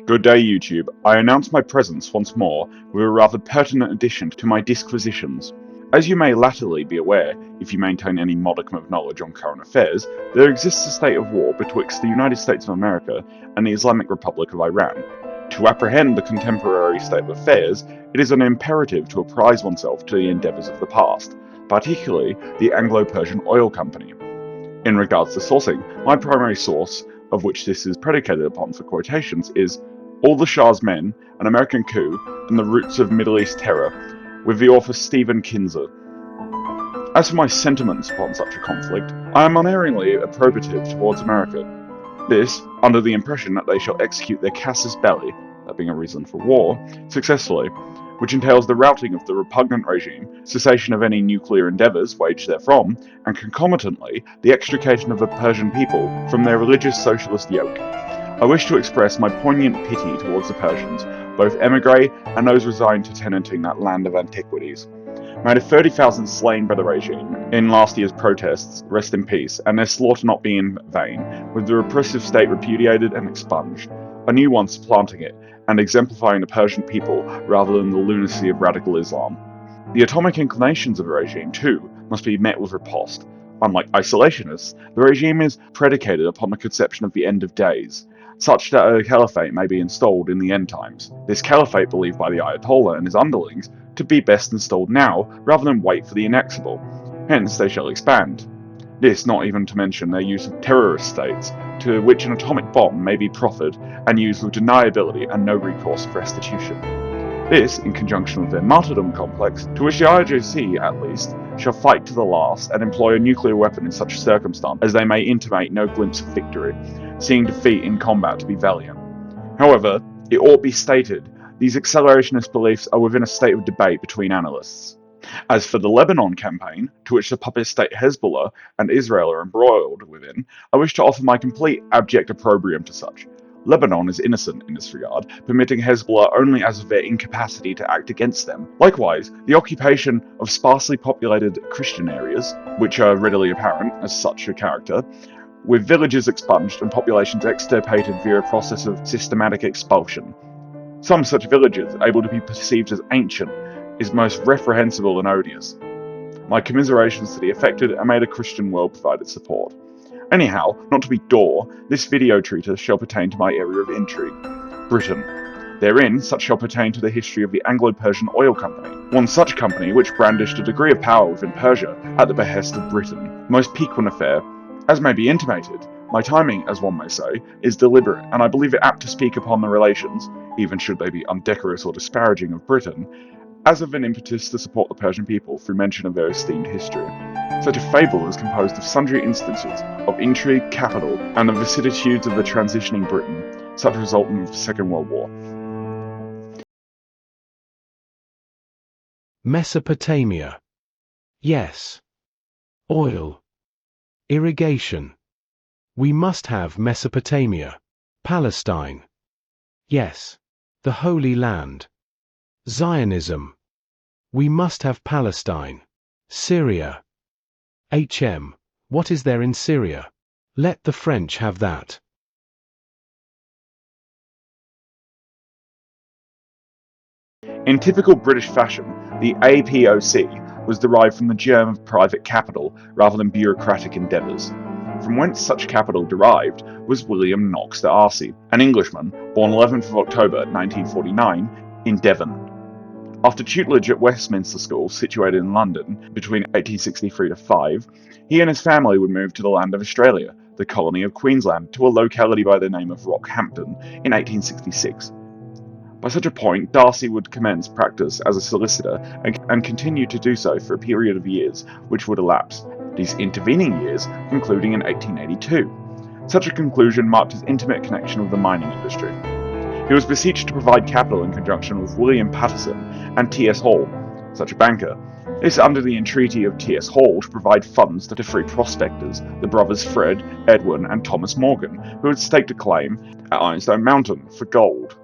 Good day, YouTube. I announce my presence once more with a rather pertinent addition to my disquisitions. As you may latterly be aware, if you maintain any modicum of knowledge on current affairs, there exists a state of war betwixt the United States of America and the Islamic Republic of Iran. To apprehend the contemporary state of affairs, it is an imperative to apprise oneself to the endeavours of the past, particularly the Anglo-Persian Oil Company. In regards to sourcing, my primary source, of which this is predicated upon for quotations, is All the Shah's Men, An American Coup, and the Roots of Middle East Terror, with the author Stephen Kinzer. As for my sentiments upon such a conflict, I am unerringly approbative towards America. This, under the impression that they shall execute their casus belli, that being a reason for war, successfully, which entails the routing of the repugnant regime, cessation of any nuclear endeavours waged therefrom, and concomitantly the extrication of the Persian people from their religious socialist yoke. I wish to express my poignant pity towards the Persians, both emigre and those resigned to tenanting that land of antiquities. May the 30,000 slain by the regime in last year's protests rest in peace, and their slaughter not be in vain, with the repressive state repudiated and expunged, a new one supplanting it, and exemplifying the Persian people rather than the lunacy of radical Islam. The atomic inclinations of the regime, too, must be met with riposte. Unlike isolationists, the regime is predicated upon the conception of the end of days, such that a caliphate may be installed in the end times. This caliphate believed by the Ayatollah and his underlings to be best installed now, rather than wait for the inexorable. Hence they shall expand. This not even to mention their use of terrorist states, to which an atomic bomb may be proffered and used with deniability and no recourse of restitution. This, in conjunction with their martyrdom complex, to which the IJC, at least, shall fight to the last and employ a nuclear weapon in such circumstance as they may intimate no glimpse of victory, seeing defeat in combat to be valiant. However, it ought be stated, these accelerationist beliefs are within a state of debate between analysts. As for the Lebanon campaign, to which the puppet state Hezbollah and Israel are embroiled within, I wish to offer my complete abject opprobrium to such. Lebanon is innocent in this regard, permitting Hezbollah only as of their incapacity to act against them. Likewise, the occupation of sparsely populated Christian areas, which are readily apparent as such a character, with villages expunged and populations extirpated via a process of systematic expulsion. Some such villages, able to be perceived as ancient, is most reprehensible and odious. My commiserations to the affected, and may the Christian world provide its support. Anyhow, not to be dore, this video treatise shall pertain to my area of intrigue, Britain. Therein, such shall pertain to the history of the Anglo-Persian Oil Company, one such company which brandished a degree of power within Persia at the behest of Britain, most piquant affair. As may be intimated, my timing, as one may say, is deliberate, and I believe it apt to speak upon the relations, even should they be undecorous or disparaging of Britain, as of an impetus to support the Persian people through mention of their esteemed history. Such a fable is composed of sundry instances of intrigue, capital, and the vicissitudes of the transitioning Britain, such resultant of the Second World War. Mesopotamia. Yes. Oil. Irrigation. We must have Mesopotamia. Palestine. Yes. The Holy Land. Zionism. We must have Palestine. Syria. What is there in Syria? Let the French have that. In typical British fashion, the APOC was derived from the germ of private capital rather than bureaucratic endeavours. From whence such capital derived was William Knox de Arcy, an Englishman, born 11th of October 1949 in Devon. After tutelage at Westminster School, situated in London, between 1863–5, he and his family would move to the land of Australia, the colony of Queensland, to a locality by the name of Rockhampton in 1866. By such a point, Darcy would commence practice as a solicitor and continue to do so for a period of years, which would elapse, these intervening years concluding in 1882. Such a conclusion marked his intimate connection with the mining industry. He was beseeched to provide capital in conjunction with William Paterson and T.S. Hall, such a banker. This under the entreaty of T.S. Hall to provide funds to free prospectors, the brothers Fred, Edwin, and Thomas Morgan, who had staked a claim at Ironstone Mountain for gold,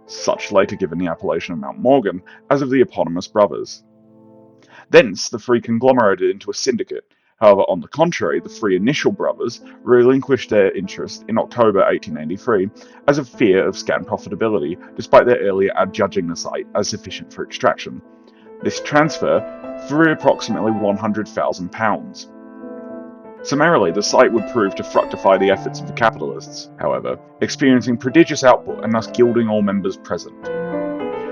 such later given the appellation of Mount Morgan, as of the eponymous brothers. Thence the three conglomerated into a syndicate, However, on the contrary, the three initial brothers relinquished their interest in October 1883 as a fear of scant profitability, despite their earlier adjudging the site as sufficient for extraction. This transfer threw approximately £100,000. Summarily, the site would prove to fructify the efforts of the capitalists, however, experiencing prodigious output and thus gilding all members present.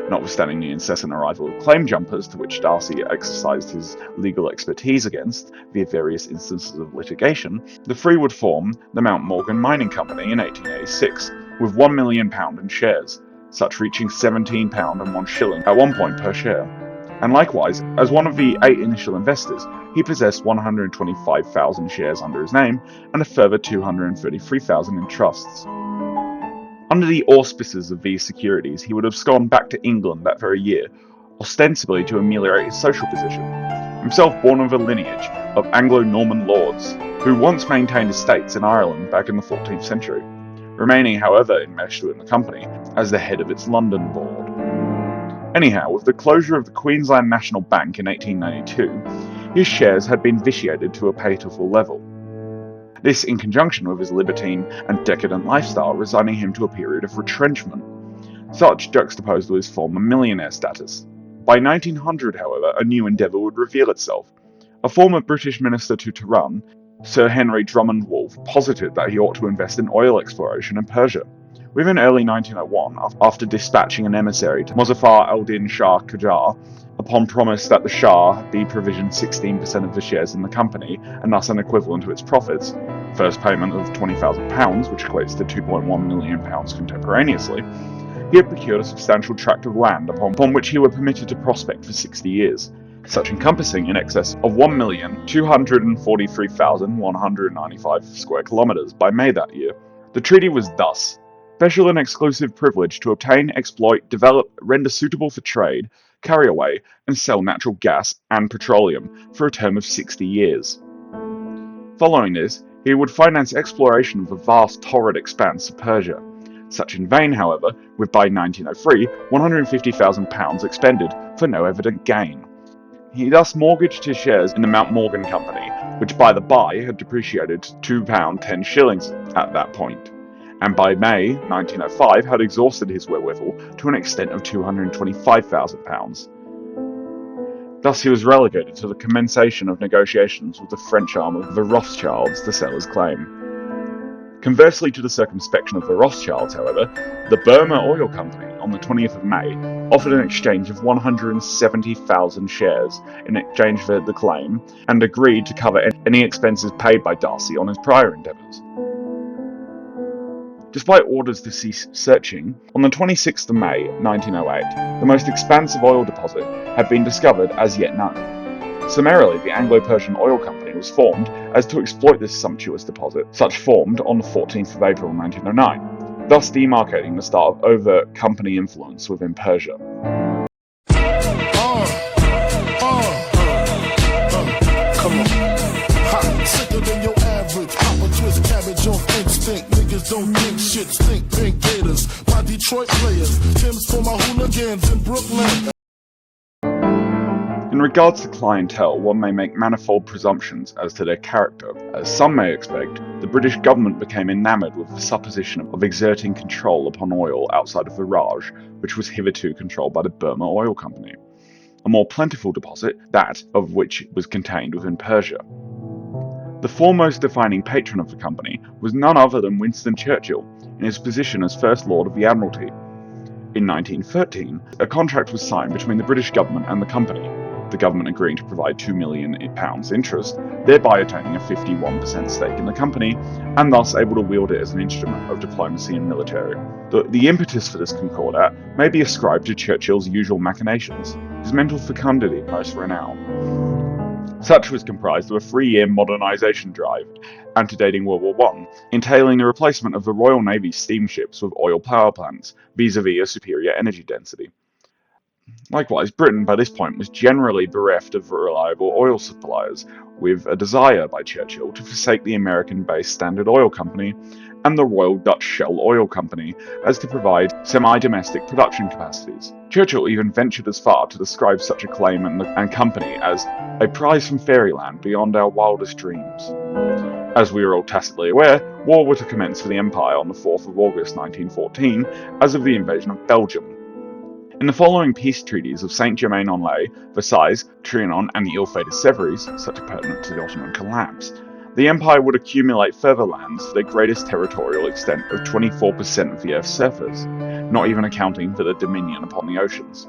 Notwithstanding the incessant arrival of claim jumpers, to which Darcy exercised his legal expertise against via various instances of litigation, the three would form the Mount Morgan Mining Company in 1886, with £1 million in shares, such reaching £17 and 1 shilling at one point per share. And likewise, as one of the 8 initial investors, he possessed 125,000 shares under his name and a further 233,000 in trusts. Under the auspices of these securities, he would have gone back to England that very year, ostensibly to ameliorate his social position. Himself born of a lineage of Anglo-Norman lords, who once maintained estates in Ireland back in the 14th century, remaining however enmeshed within the company as the head of its London board. Anyhow, with the closure of the Queensland National Bank in 1892, his shares had been vitiated to a pitiful level. This in conjunction with his libertine and decadent lifestyle resigning him to a period of retrenchment, such juxtaposed with his former millionaire status. By 1900, however, a new endeavour would reveal itself. A former British minister to Tehran, Sir Henry Drummond Wolff, posited that he ought to invest in oil exploration in Persia. Within early 1901, after dispatching an emissary to Mozaffar al-Din Shah Qajar, upon promise that the Shah be provisioned 16% of the shares in the company, and thus an equivalent to its profits, first payment of £20,000, which equates to £2.1 million contemporaneously, he had procured a substantial tract of land upon which he were permitted to prospect for 60 years, such encompassing in excess of 1,243,195 square kilometres by May that year. The treaty was thus: special and exclusive privilege to obtain, exploit, develop, render suitable for trade, carry away, and sell natural gas and petroleum for a term of 60 years. Following this, he would finance exploration of the vast torrid expanse of Persia. Such in vain, however, with by 1903 £150,000 expended for no evident gain. He thus mortgaged his shares in the Mount Morgan Company, which by the by had depreciated to £2 10 shillings at that point, and by May 1905 had exhausted his wherewithal to an extent of £225,000. Thus he was relegated to the commencement of negotiations with the French arm of the Rothschilds to sell his claim. Conversely to the circumspection of the Rothschilds, however, the Burma Oil Company, on the 20th of May, offered an exchange of 170,000 shares in exchange for the claim, and agreed to cover any expenses paid by Darcy on his prior endeavours. Despite orders to cease searching, on the 26th of May 1908, the most expansive oil deposit had been discovered as yet known. Summarily, the Anglo-Persian Oil Company was formed as to exploit this sumptuous deposit, such formed on the 14th of April 1909, thus demarcating the start of overt company influence within Persia. Come on. Hot, sicker than your average. Pop a twist cabbage on instinct. Niggas don't think shit, stink pink gators. My Detroit players, Tim's for my hooligans in Brooklyn. In regards to clientele, one may make manifold presumptions as to their character. As some may expect, the British government became enamoured with the supposition of exerting control upon oil outside of the Raj, which was hitherto controlled by the Burma Oil Company, a more plentiful deposit, that of which was contained within Persia. The foremost defining patron of the company was none other than Winston Churchill, in his position as First Lord of the Admiralty. In 1913, a contract was signed between the British government and the company, the government agreeing to provide £2 million interest, thereby attaining a 51% stake in the company, and thus able to wield it as an instrument of diplomacy and military. The impetus for this concordat may be ascribed to Churchill's usual machinations, his mental fecundity most renowned. Such was comprised of a 3-year modernisation drive, antedating World War I, entailing the replacement of the Royal Navy's steamships with oil power plants, vis-à-vis a superior energy density. Likewise, Britain by this point was generally bereft of reliable oil suppliers, with a desire by Churchill to forsake the American-based Standard Oil Company and the Royal Dutch Shell Oil Company as to provide semi-domestic production capacities. Churchill even ventured as far to describe such a claim and company as a prize from fairyland beyond our wildest dreams. As we are all tacitly aware, war was to commence for the Empire on the 4th of August 1914 as of the invasion of Belgium. In the following peace treaties of Saint-Germain-en-Laye, Versailles, Trianon, and the ill-fated Sèvres, such pertinent to the Ottoman collapse, the Empire would accumulate further lands for their greatest territorial extent of 24% of the Earth's surface, not even accounting for the dominion upon the oceans.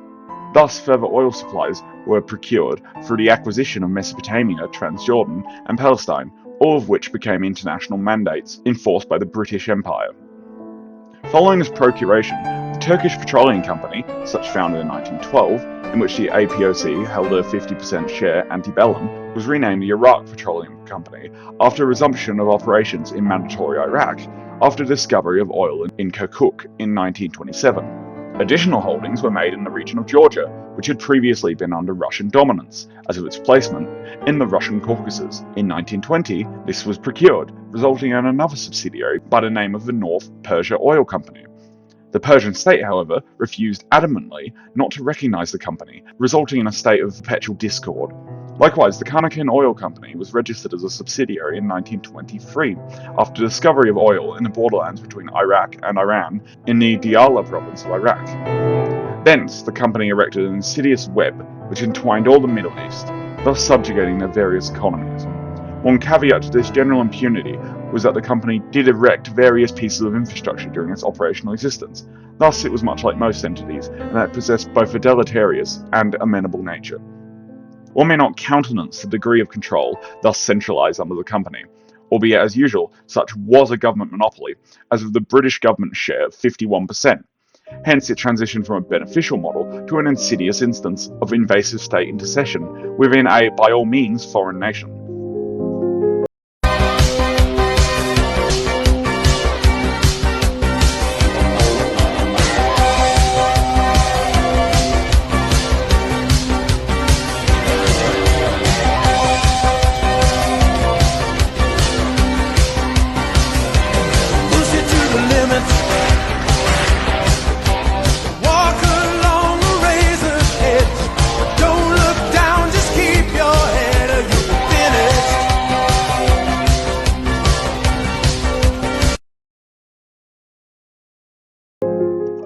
Thus, further oil supplies were procured through the acquisition of Mesopotamia, Transjordan, and Palestine, all of which became international mandates enforced by the British Empire. Following this procuration, the Turkish Petroleum Company, such founded in 1912, in which the APOC held a 50% share antebellum, was renamed the Iraq Petroleum Company after resumption of operations in mandatory Iraq after discovery of oil in Kirkuk in 1927. Additional holdings were made in the region of Georgia, which had previously been under Russian dominance, as of its placement in the Russian Caucasus. In 1920, this was procured, resulting in another subsidiary by the name of the North Persia Oil Company. The Persian state, however, refused adamantly not to recognize the company, resulting in a state of perpetual discord. Likewise, the Carnacan Oil Company was registered as a subsidiary in 1923, after discovery of oil in the borderlands between Iraq and Iran in the Diyala province of Iraq. Thence, the company erected an insidious web which entwined all the Middle East, thus subjugating their various economies. One caveat to this general impunity was that the company did erect various pieces of infrastructure during its operational existence. Thus, it was much like most entities, and that it possessed both a deleterious and amenable nature. One may not countenance the degree of control thus centralised under the company, albeit as usual, such was a government monopoly, as of the British government's share of 51%. Hence, it transitioned from a beneficial model to an insidious instance of invasive state intercession within a, by all means, foreign nation.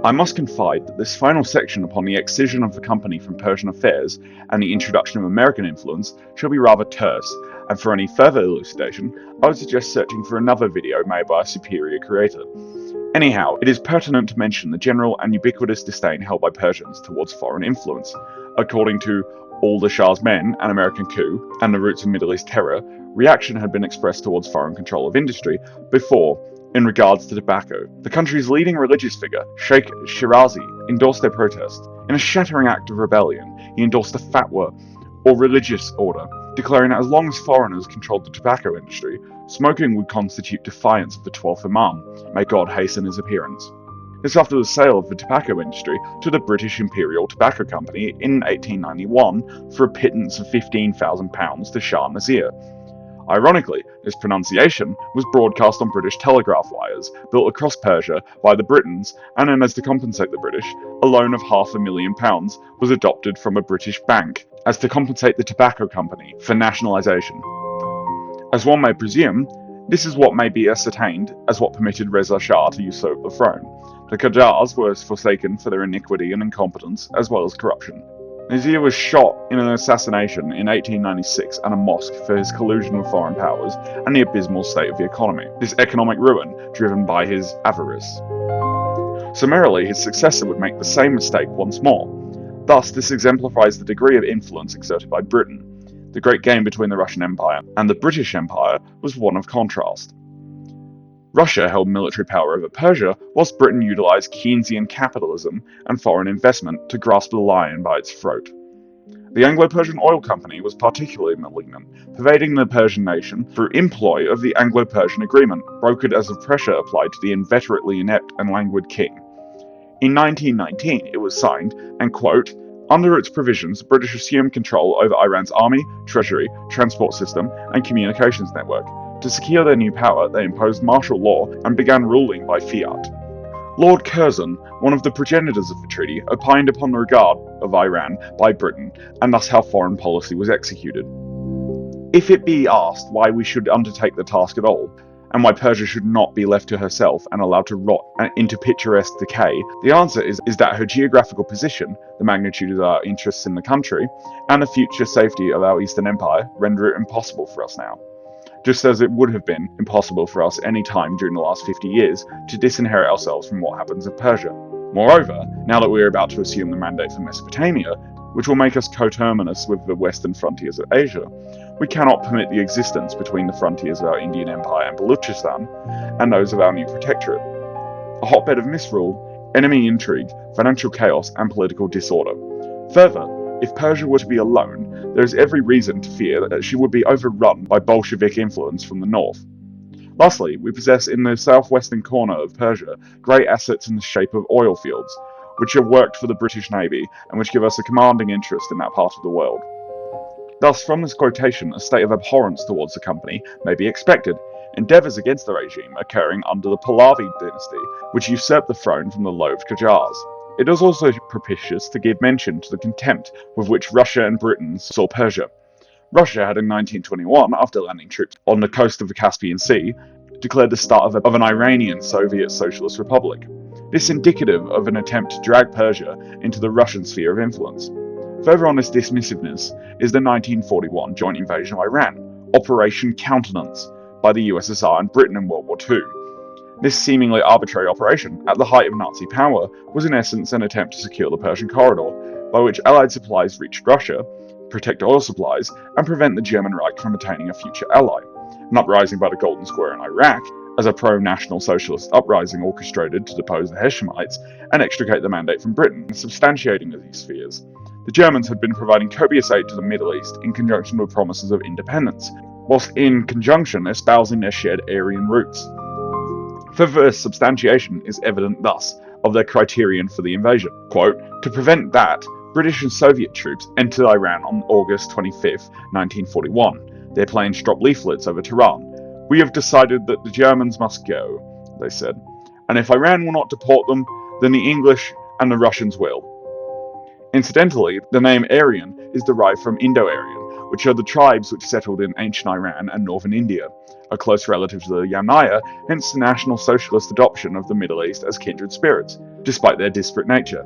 I must confide that this final section upon the excision of the company from Persian affairs and the introduction of American influence shall be rather terse, and for any further elucidation, I would suggest searching for another video made by a superior creator. Anyhow, it is pertinent to mention the general and ubiquitous disdain held by Persians towards foreign influence. According to All the Shah's Men, An American Coup, and the Roots of Middle East Terror, reaction had been expressed towards foreign control of industry before, in regards to tobacco. The country's leading religious figure, Sheikh Shirazi, endorsed their protest. In a shattering act of rebellion, he endorsed a fatwa, or religious order, declaring that as long as foreigners controlled the tobacco industry, smoking would constitute defiance of the 12th Imam, may God hasten his appearance. This after the sale of the tobacco industry to the British Imperial Tobacco Company in 1891 for a pittance of £15,000 to Shah Nasir. Ironically, this pronunciation was broadcast on British telegraph wires built across Persia by the Britons, and then as to compensate the British, a loan of £500,000 was adopted from a British bank as to compensate the tobacco company for nationalisation. As one may presume, this is what may be ascertained as what permitted Reza Shah to usurp the throne. The Qajars were forsaken for their iniquity and incompetence, as well as corruption. Nasir was shot in an assassination in 1896 at a mosque for his collusion with foreign powers and the abysmal state of the economy, this economic ruin driven by his avarice. Summarily, his successor would make the same mistake once more. Thus, this exemplifies the degree of influence exerted by Britain. The great game between the Russian Empire and the British Empire was one of contrast. Russia held military power over Persia, whilst Britain utilised Keynesian capitalism and foreign investment to grasp the lion by its throat. The Anglo-Persian Oil Company was particularly malignant, pervading the Persian nation through employ of the Anglo-Persian Agreement, brokered as a pressure applied to the inveterately inept and languid king. In 1919, it was signed, and quote, under its provisions, the British assumed control over Iran's army, treasury, transport system, and communications network, To secure their new power, they imposed martial law and began ruling by fiat. Lord Curzon, one of the progenitors of the treaty, opined upon the regard of Iran by Britain, and thus how foreign policy was executed. If it be asked why we should undertake the task at all, and why Persia should not be left to herself and allowed to rot into picturesque decay, the answer is that her geographical position, the magnitude of our interests in the country, and the future safety of our Eastern Empire render it impossible for us now. Just as it would have been impossible for us any time during the last 50 years to disinherit ourselves from what happens in Persia. Moreover, now that we are about to assume the mandate for Mesopotamia, which will make us coterminous with the western frontiers of Asia, we cannot permit the existence between the frontiers of our Indian Empire and Baluchistan and those of our new protectorate. A hotbed of misrule, enemy intrigue, financial chaos, and political disorder. Further, if Persia were to be alone, there is every reason to fear that she would be overrun by Bolshevik influence from the north. Lastly, we possess in the southwestern corner of Persia great assets in the shape of oil fields, which have worked for the British Navy and which give us a commanding interest in that part of the world. Thus, from this quotation, a state of abhorrence towards the company may be expected, endeavours against the regime occurring under the Pahlavi dynasty, which usurped the throne from the loathed Qajars. It is also propitious to give mention to the contempt with which Russia and Britain saw Persia. Russia had in 1921, after landing troops on the coast of the Caspian Sea, declared the start of an Iranian Soviet Socialist Republic. This is indicative of an attempt to drag Persia into the Russian sphere of influence. Further on this dismissiveness is the 1941 joint invasion of Iran, Operation Countenance, by the USSR and Britain in World War II. This seemingly arbitrary operation, at the height of Nazi power, was in essence an attempt to secure the Persian corridor, by which Allied supplies reached Russia, protect oil supplies, and prevent the German Reich from attaining a future ally. An uprising by the Golden Square in Iraq, as a pro-national socialist uprising orchestrated to depose the Hashemites and extricate the mandate from Britain, substantiating these fears. The Germans had been providing copious aid to the Middle East in conjunction with promises of independence, whilst in conjunction espousing their shared Aryan roots. Further substantiation is evident thus of their criterion for the invasion. Quote, to prevent that, British and Soviet troops entered Iran on August 25, 1941. Their planes dropped leaflets over Tehran. We have decided that the Germans must go, they said, and if Iran will not deport them, then the English and the Russians will. Incidentally, the name Aryan is derived from Indo-Aryan, which are the tribes which settled in ancient Iran and northern India, a close relative to the Yamnaya, hence the National Socialist adoption of the Middle East as kindred spirits, despite their disparate nature.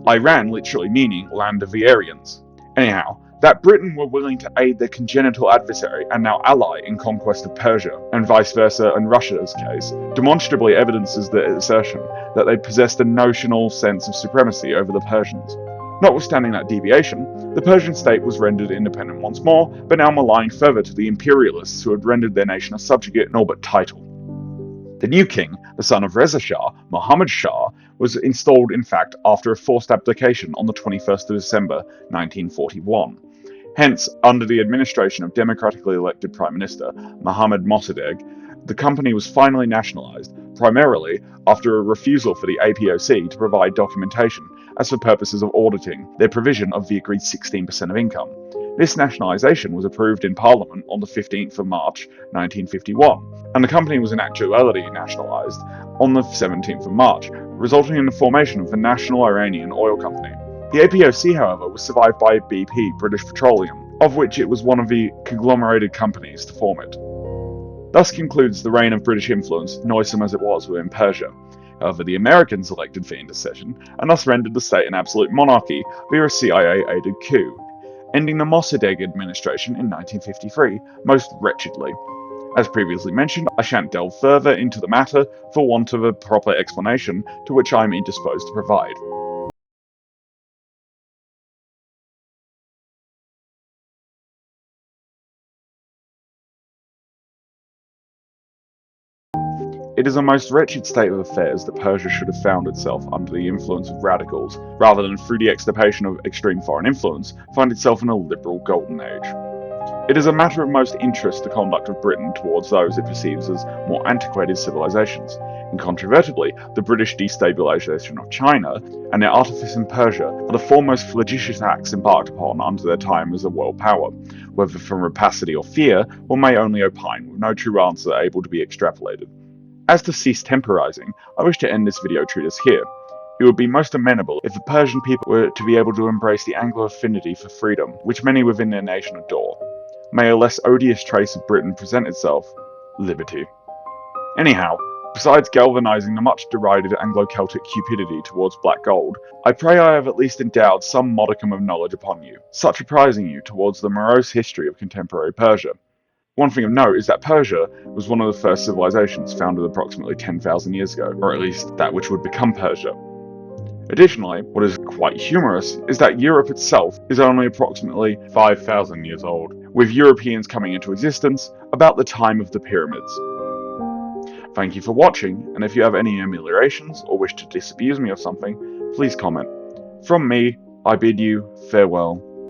Iran literally meaning land of the Aryans. Anyhow, that Britain were willing to aid their congenital adversary and now ally in conquest of Persia, and vice versa in Russia's case, demonstrably evidences the assertion that they possessed a notional sense of supremacy over the Persians. Notwithstanding that deviation, the Persian state was rendered independent once more, but now maligned further to the imperialists who had rendered their nation a subjugate in all but title. The new king, the son of Reza Shah, Muhammad Shah, was installed in fact after a forced abdication on the 21st of December 1941. Hence, under the administration of democratically elected Prime Minister Mohammad Mossadegh, the company was finally nationalised, primarily after a refusal for the APOC to provide documentation as for purposes of auditing their provision of the agreed 16% of income. This nationalisation was approved in Parliament on the 15th of March 1951, and the company was in actuality nationalised on the 17th of March, resulting in the formation of the National Iranian Oil Company. The APOC, however, was survived by BP, British Petroleum, of which it was one of the conglomerated companies to form it. Thus concludes the reign of British influence, noisome as it was within Persia. However, the Americans elected for intercession, and thus rendered the state an absolute monarchy via a CIA-aided coup, ending the Mossadegh administration in 1953, most wretchedly. As previously mentioned, I shan't delve further into the matter for want of a proper explanation to which I am indisposed to provide. It is a most wretched state of affairs that Persia should have found itself under the influence of radicals, rather than through the extirpation of extreme foreign influence, find itself in a liberal golden age. It is a matter of most interest the conduct of Britain towards those it perceives as more antiquated civilizations. Incontrovertibly, the British destabilisation of China and their artifice in Persia are the foremost flagitious acts embarked upon under their time as a world power, whether from rapacity or fear, one may only opine, with no true answer able to be extrapolated. As to cease temporising, I wish to end this video treatise here. It would be most amenable if the Persian people were to be able to embrace the Anglo affinity for freedom, which many within their nation adore. May a less odious trace of Britain present itself: liberty. Anyhow, besides galvanising the much derided Anglo-Celtic cupidity towards black gold, I pray I have at least endowed some modicum of knowledge upon you, such apprising you towards the morose history of contemporary Persia. One thing of note is that Persia was one of the first civilizations founded approximately 10,000 years ago, or at least that which would become Persia. Additionally, what is quite humorous is that Europe itself is only approximately 5,000 years old, with Europeans coming into existence about the time of the pyramids. Thank you for watching, and if you have any ameliorations or wish to disabuse me of something, please comment. From me, I bid you farewell